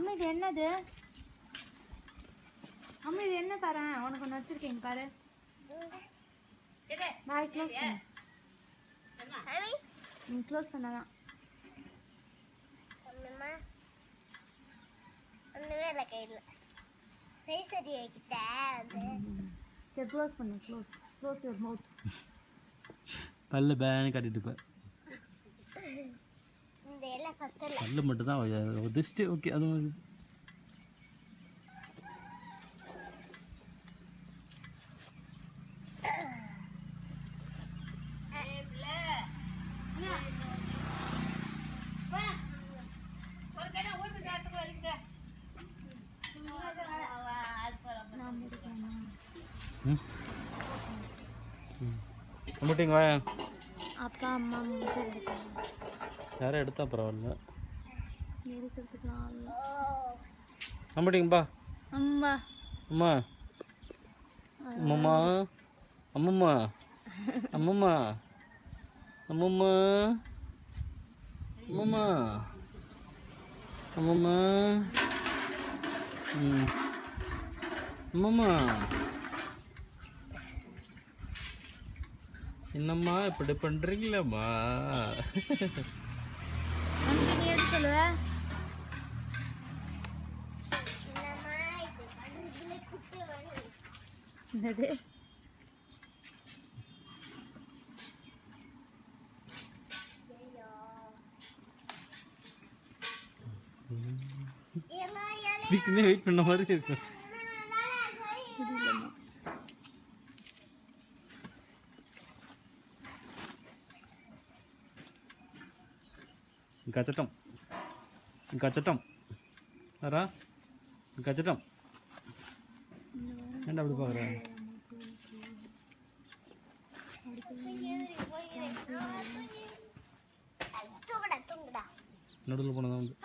அம்மா இது என்னது? அம்மா இது என்ன தரேன் உனக்கு ஒன்று வச்சிருக்கேன் பாரு. பாய் க்ளோஸ் பண்ணு. க்ளோஸ் பண்ணலாம். ஒன்றுமே இல்லை கையில் பேசரி ஆகிட்ட. சரி க்ளோஸ் பண்ணு. Close your mouth. பல்லு பேன்னு காட்டிட்டு இருப்பேன். இந்த எல்லாம் கத்தல பல்லு மட்டும் தான் உதிஷ்டு. ஓகே அது நம்பிட்டீங்க. வாயா அப்பா அம்மா மட்டும் எடுக்கலாம். யாரும் எடுத்தா பரவாயில்ல. எடுக்கிறதுக்கலாம். நம்பிட்டீங்கப்பா. அம்மா அம்மா அம்மம்மா அம்மம்மா அம்மம்மா அம்மம்மா அம்மம்மா அம்மம்மா அம்மம்மா என்னம்மா இப்படி பண்றீங்களம்மா? நீ எடுத்து சொல்லுவ. என்னது? இதுக்குன்னே வெயிட் பண்ண மாதிரி இருக்கு. கச்சட்டம் கச்சட்டம் வரா கச்சட்டம். ஏன்டா அப்படி பார்க்குற? நடுவில் போனதான் வந்து